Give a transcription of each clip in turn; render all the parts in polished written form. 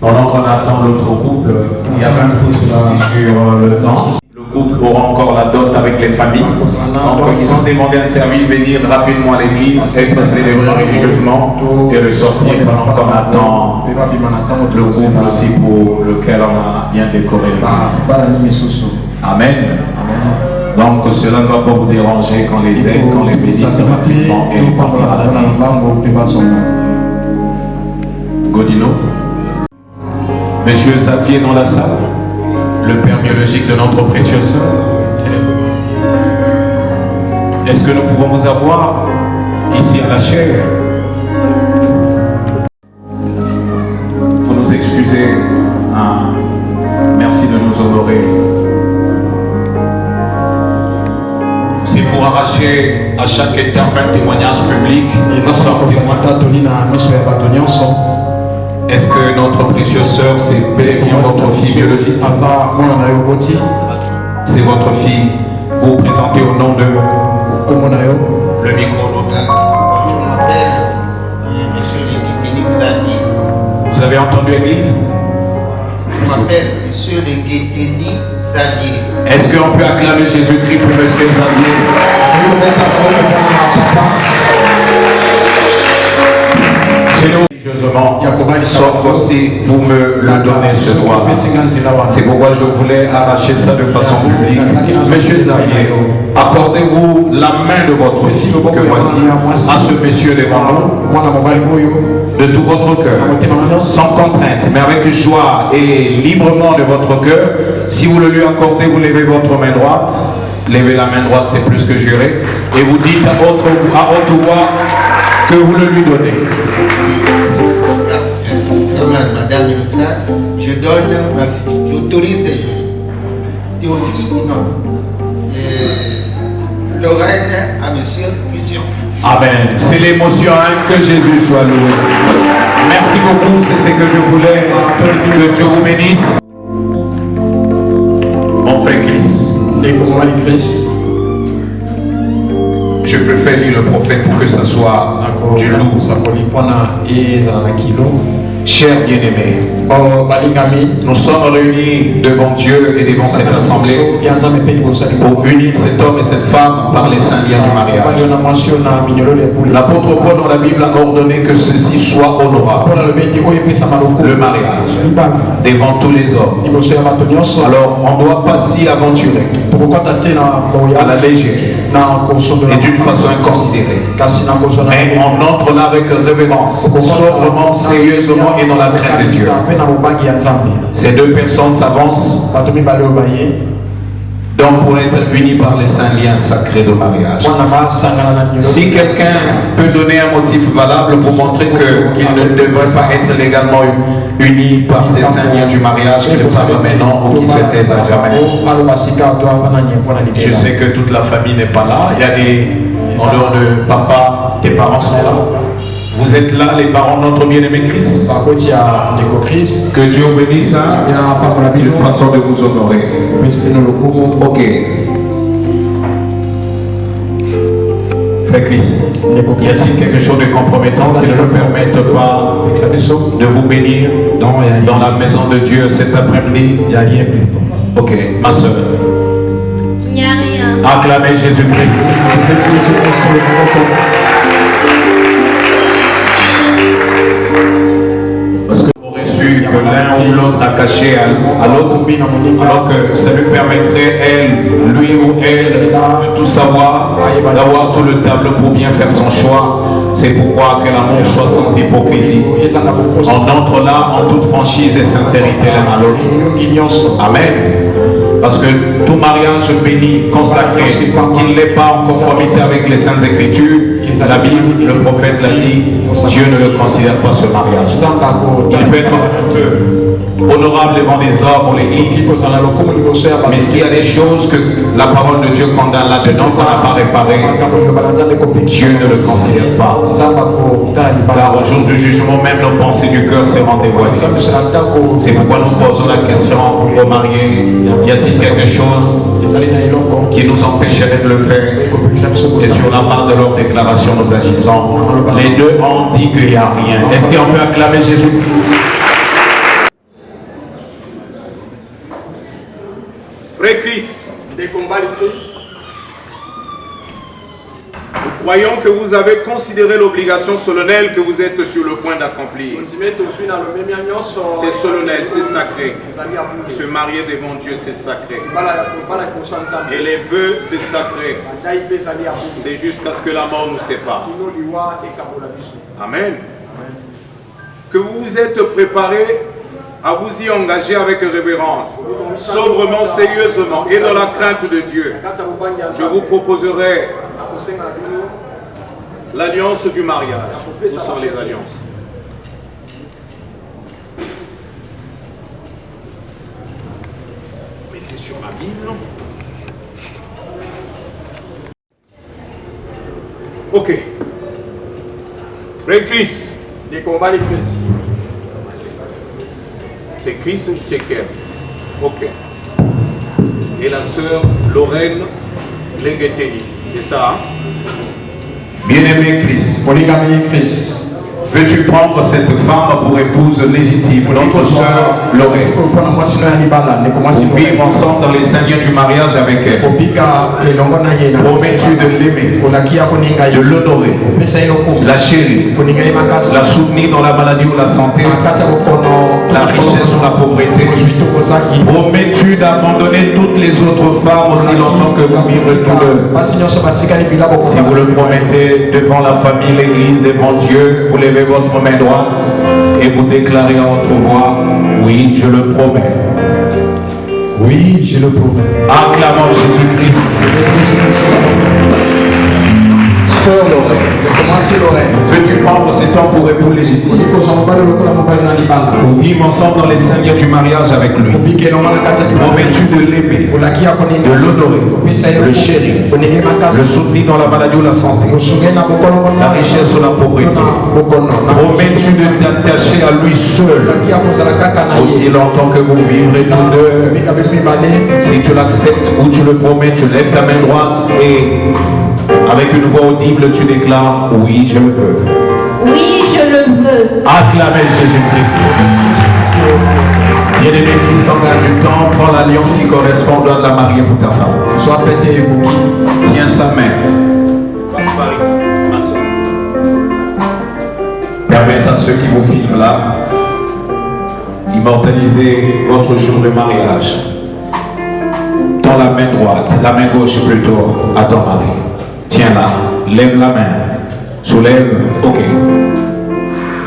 Pendant qu'on attend l'autre couple, il y a même tout ceci sur le temps. Le couple aura encore la dot avec les familles. Donc ils ont demandé un service de venir rapidement à l'église, être célébré religieusement et ressortir pendant qu'on attend le couple aussi pour lequel on a bien décoré l'église. Amen. Donc cela ne va pas vous déranger quand les aide, quand les bénisse rapidement et partir à la nuit. Godino. Monsieur Xavier dans la salle, le père biologique de notre précieuse sœur. Est-ce que nous pouvons vous avoir ici à la chaire? Il faut nous excuser. Merci de nous honorer. C'est pour arracher à chaque étape un témoignage public. Est-ce que notre précieuse sœur, c'est bel et bien votre fille biologique? C'est votre fille. Vous vous présentez au nom de... Le micro. Bonjour, mon père. Monsieur Lengueteni Zadi. Vous avez entendu l'église? Je m'appelle Monsieur Lengueteni Zadi. Est-ce qu'on peut acclamer Jésus-Christ pour Monsieur Xavier? Sauf si vous me le donnez ce soir. C'est pourquoi je voulais arracher ça de façon publique. Monsieur Xavier, accordez-vous la main de votre fille que voici à ce monsieur devant nous, de tout votre cœur, sans contrainte, mais avec joie et librement de votre cœur. Si vous le lui accordez, vous levez votre main droite. Levez la main droite, c'est plus que juré. Et vous dites à haute voix que vous le lui donnez. Madame je donne ma fille, j'autorise Théophile, non, Lorraine à Monsieur Christian. Amen. C'est l'émotion que Jésus soit loué. Merci beaucoup, c'est ce que je voulais. Que Dieu vous bénisse. Mon frère Christ. Je peux faire lire le prophète pour que ça soit du lourd. Chers bien-aimés, nous sommes réunis devant Dieu et devant cette assemblée pour unir cet homme et cette femme par les saints liens du mariage. L'apôtre Paul dans la Bible a ordonné que ceci soit honorable, le mariage, devant tous les hommes. Alors on ne doit pas s'y aventurer à la légère et d'une façon inconsidérée, mais on entre là avec révérence, sobrement, sérieusement et dans la crainte de Dieu. Ces deux personnes s'avancent donc pour être unis par les saints liens sacrés de mariage. Si quelqu'un peut donner un motif valable pour montrer qu'il ne devrait pas être légalement unis par ces saints liens du mariage, qu'il ne parle maintenant ou qu'il se taise à jamais. Je sais que toute la famille n'est pas là. Il y a des... En dehors de papa, tes parents sont là. Vous êtes là, les parents de notre bien-aimé Christ. Que Dieu vous bénisse. C'est une façon de vous honorer. Ok. Frère Christ, y a-t-il quelque chose de compromettant qui ne nous permette pas de vous bénir dans la maison de Dieu cet après-midi? Il n'y a rien. Ok, ma soeur. Il n'y a rien. Acclamez Jésus-Christ. Parce que vous aurez su que l'un ou l'autre a caché à l'autre, alors que ça lui permettrait, elle, lui ou elle, de tout savoir, d'avoir tout le tableau pour bien faire son choix. C'est pourquoi que l'amour soit sans hypocrisie. On entre là en toute franchise et sincérité l'un à l'autre. Amen. Parce que tout mariage béni, consacré, qu'il n'est pas en conformité avec les Saintes Écritures, la Bible, le prophète l'a dit, Dieu ne le considère pas ce mariage. Il peut être honteux. honorable devant les hommes ou l'église. Mais s'il y a des choses que la parole de Dieu condamne là-dedans, ça n'a pas réparé, Dieu ne le considère pas. Car au jour du jugement, même nos pensées du cœur seront dévoilées. C'est pourquoi nous posons la question aux mariés, y a-t-il quelque chose qui nous empêcherait de le faire? Et sur la base de leur déclaration, nous agissons. Les deux ont dit qu'il n'y a rien. Est-ce qu'on peut acclamer Jésus? Frère Christ, des combats de Christ. Nous croyons que vous avez considéré l'obligation solennelle que vous êtes sur le point d'accomplir. C'est solennel, c'est sacré. Se marier devant Dieu, c'est sacré. Et les vœux, c'est sacré. C'est jusqu'à ce que la mort nous sépare. Amen. Que vous vous êtes préparé à vous y engager avec révérence, sobrement, sérieusement et dans la crainte de Dieu. Je vous proposerai l'alliance du mariage. Où sont les alliances? Mettez sur ma Bible. Ok. Frère Christ. Des combats de Christ. C'est Christ Tcheker. Ok. Et la sœur Lorraine Lengeteni. C'est ça, hein? Bien-aimé Christ, veux-tu prendre cette femme pour épouse légitime, notre sœur Lorraine, pour vivre ensemble dans les seigneurs du mariage avec elle? Promets-tu de l'aimer, de l'honorer, la chérir, la soutenir dans la maladie ou la santé, la richesse ou la pauvreté? Promets-tu d'abandonner toutes les autres femmes aussi longtemps que vous vivrez tous deux? Si vous le promettez devant la famille, l'église, devant Dieu, vous levez votre main droite et vous déclarez en votre voix: oui, je le promets. Oui, je le promets. Acclamons Jésus-Christ. Sœur Lorraine, veux-tu prendre ce temps pour époux légitime, pour vivre ensemble dans les seigneurs du mariage avec lui? Promets-tu de l'aimer, de l'honorer, le chérir, le soutenir dans la maladie ou la santé, la richesse ou la pauvreté? Promets-tu de t'attacher à lui seul aussi longtemps que vous vivrez tous deux? Si tu l'acceptes ou tu le promets, tu lèves ta main droite et avec une voix audible, tu déclares: oui, je le veux. Oui, je le veux. Acclamez Jésus-Christ. Bien-aimé Christ, en garde du temps, prends l'alliance qui correspond, doit la marier pour ta femme. Sois pété et bouki. Tiens sa main. Passe par ici, ma soeur. Permettez à ceux qui vous filment là, immortaliser votre jour de mariage. Tends la main droite, la main gauche plutôt, à ton mari. Tiens-la, lève la main, soulève, ok.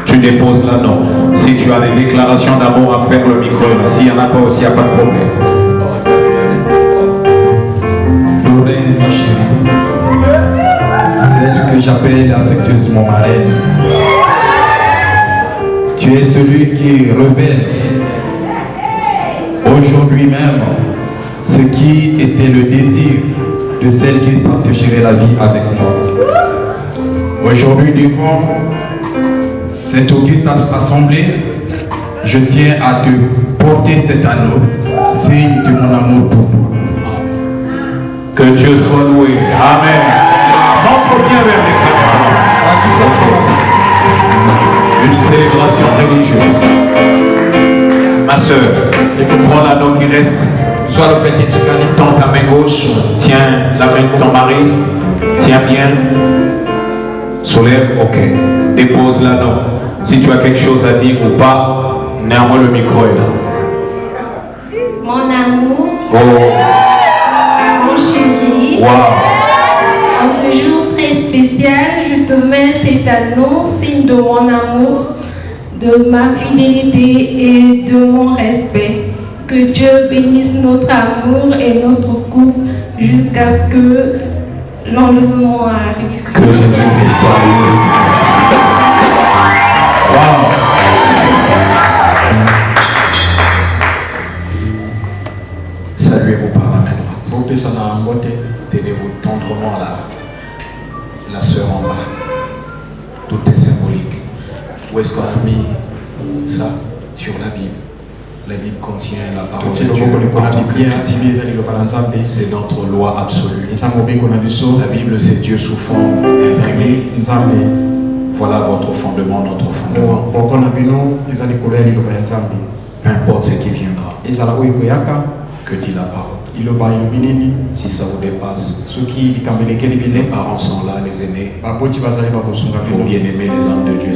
Tu déposes là, non. Si tu as des déclarations d'amour à faire, le micro est là. S'il n'y en a pas aussi, il n'y a pas de problème. Lorraine, ma chérie, celle que j'appelle affectueusement marraine. Tu es celui qui révèle aujourd'hui même ce qui était le désir de celle qui partagerait la vie avec moi. Aujourd'hui, devant cette auguste assemblée, je tiens à te porter cet anneau, signe de mon amour pour toi. Que Dieu soit loué. Amen. Rentre bien vers les camarades. Une célébration religieuse. Ma soeur, prends l'anneau qui reste. Sois le petit Ticani. Tends ta main gauche, tiens la main de ton mari, tiens bien, soulève, ok, dépose l'anneau. Si tu as quelque chose à dire ou pas, néanmoins le micro est là. Mon amour, Oh, mon chéri, wow. en ce jour très spécial, je te mets cet anneau, signe de mon amour, de ma fidélité et de mon respect. Que Dieu bénisse notre amour et notre couple jusqu'à ce que l'enlèvement arrive. Que Jésus-Christ soit loué. Wow. Tenez-vous tendrement la sœur en bas. Tout est symbolique. Où est-ce qu'on a mis ça? Sur la Bible. La Bible contient la parole de Dieu. En tant que chrétien, c'est notre loi absolue. La Bible, c'est Dieu sous forme imprimée. Voilà votre fondement, notre fondement. Peu importe ce qui viendra. Que dit la parole? Si ça vous dépasse, les parents sont là, les aînés. Il faut bien aimer les hommes de Dieu.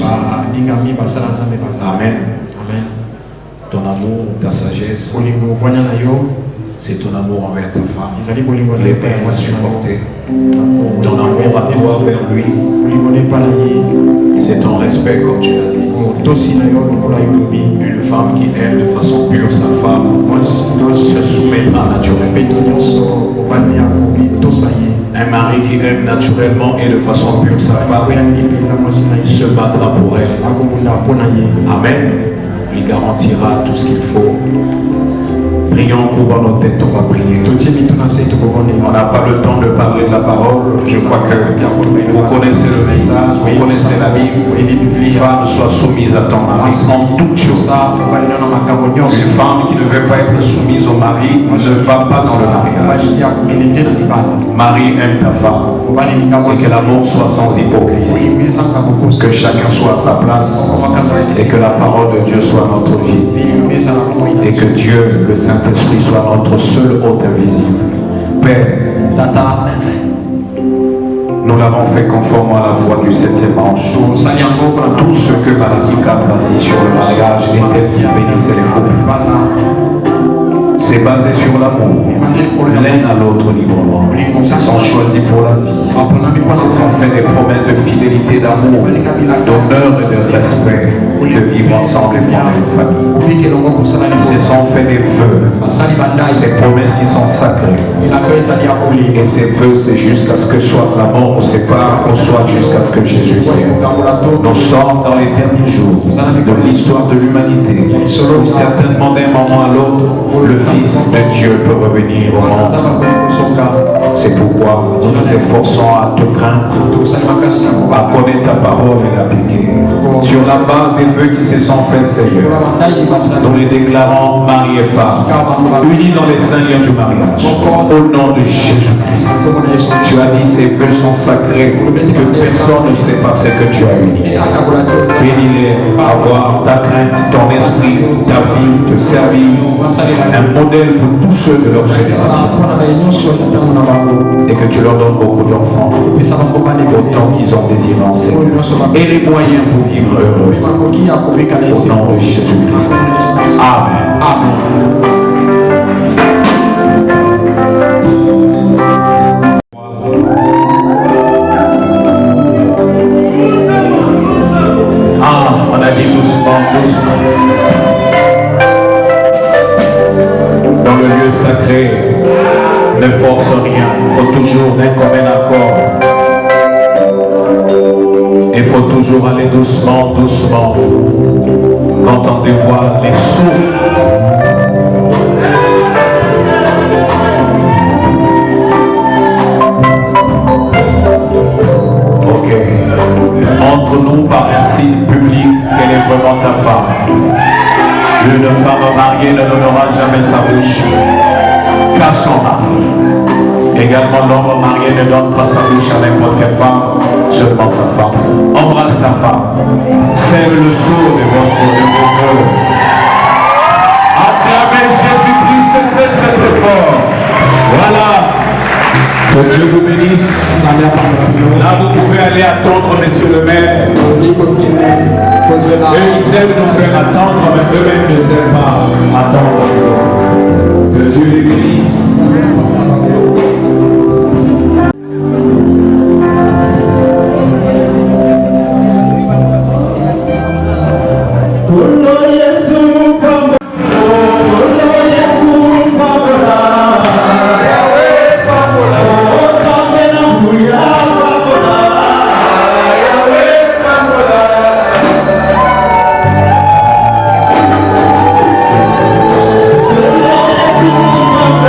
Amen. Ton amour, ta sagesse, c'est ton amour envers ta femme. Les pères à supporter. Ton amour à toi vers lui, c'est ton respect comme tu l'as dit. Une femme qui aime de façon pure sa femme se soumettra naturellement. Un mari qui aime naturellement et de façon pure sa femme se battra pour elle. Amen. Il garantira tout ce qu'il faut. Prions pour nos têtes, on va prier. On n'a pas le temps de parler de la parole. Je crois que vous connaissez le message, vous connaissez la Bible. Une femme soit soumise à ton mari en toutes choses. Une femme qui ne veut pas être soumise au mari ne va pas dans le mariage. Marie aime ta femme et que l'amour soit sans hypocrisie. Que chacun soit à sa place et que la parole de Dieu soit notre vie. Et que Dieu, le Saint-Esprit, soit notre seul hôte invisible. Père, nous l'avons fait conformément à la foi du 7e ange. Tout ce que Malachi 4 a dit sur le mariage est tel qu'il bénissait les couples. C'est basé sur l'amour, l'un à l'autre librement. Ils sont choisis pour la vie. Ils sont fait des promesses de fidélité, d'amour, d'honneur et de respect, de vivre ensemble et former une famille. Ils se sont fait des vœux, ces promesses qui sont sacrées. Et ces vœux, c'est jusqu'à ce que soit la mort nous sépare, ou soit jusqu'à ce que Jésus vienne. Nous sommes dans les derniers jours de l'histoire de l'humanité, où certainement d'un moment à l'autre, le Fils de Dieu peut revenir au monde. C'est pourquoi nous nous efforçons à te craindre, à connaître ta parole et l'appliquer. Sur la base des vœux qui se sont faits, Seigneur, nous les déclarons mari et femme, unis dans les saints liens du mariage. Au nom de Jésus-Christ, tu as dit ces vœux sont sacrés, que personne ne sait pas ce que tu as uni. Bénis-les, avoir ta crainte, ton esprit, ta vie, te servir, un modèle pour tous ceux de leur génération. Et que tu leur donnes beaucoup d'enfants, autant qu'ils ont désiré en Seigneur. Et les moyens pour vivre heureux. Au nom de Jésus-Christ. Amen. On a dit doucement. Dans le lieu sacré, ne force rien, il faut toujours d'un commun accord. Il faut toujours aller doucement. Quand on dévoile les sous. Ok. Montre-nous par un signe public quelle est vraiment ta femme. Une femme mariée ne donnera jamais sa bouche qu'à son mari. Également, l'homme marié ne donne pas sa bouche à n'importe quelle femme, seulement sa femme. Embrasse ta femme. Serre le sceau de vos vœux. Acclamez Jésus-Christ très fort. Voilà. Que Dieu vous bénisse. Là, vous pouvez aller attendre, monsieur le maire. Eux, ils aiment nous faire attendre, mais eux-mêmes ne savent pas attendre. Que Dieu les bénisse.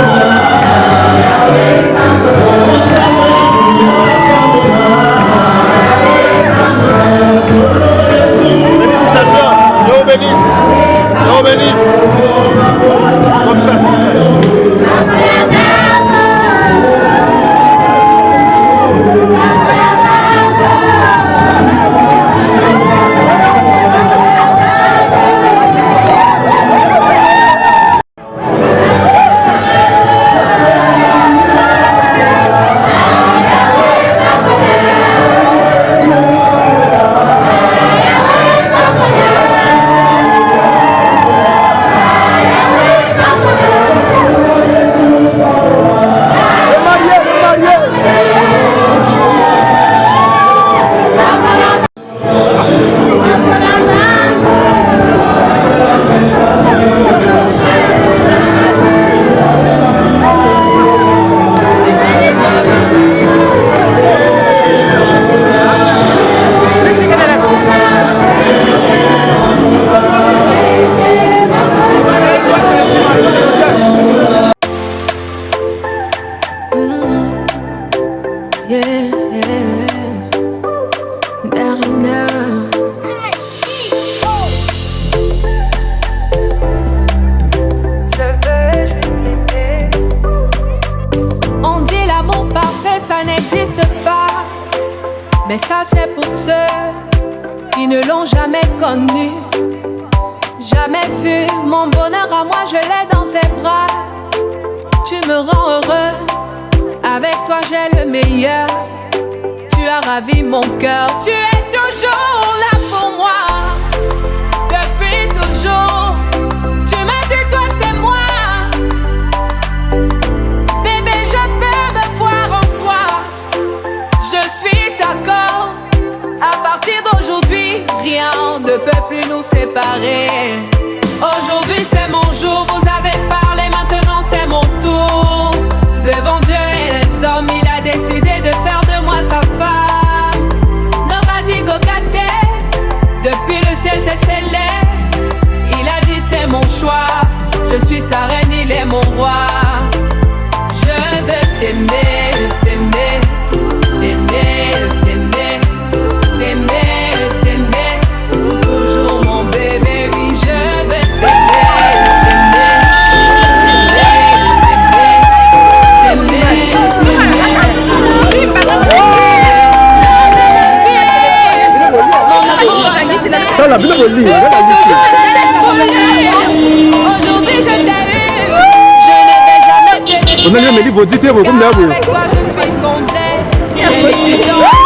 Thank you. Darina. On dit l'amour parfait, ça n'existe pas. Mais ça c'est pour ceux qui ne l'ont jamais connu. Jamais vu mon bonheur à moi, je l'ai dans tes bras. Tu me rends heureuse, avec toi j'ai le meilleur. Tu as ravi mon cœur, tu es toujours là pour moi. Depuis toujours, tu m'as dit toi c'est moi. Bébé, je peux me voir en toi. Je suis d'accord. À partir d'aujourd'hui, rien ne peut plus nous séparer. Aujourd'hui c'est mon jour, vous avez parlé, maintenant c'est mon tour. Devant Dieu et les hommes, il a décidé de faire de moi sa femme. Nobody go get it. Depuis le ciel c'est scellé. Il a dit c'est mon choix. Je suis sa reine, il est mon roi. Je veux t'aimer, t'aimer, t'aimer, t'aimer, t'aimer, t'aimer. Toujours mon bébé, oui je veux t'aimer, t'aimer, t'aimer, t'aimer, aujourd'hui je t'ai eu, je ne vais jamais te laisser. Avec toi je suis complet, j'ai mis du temps.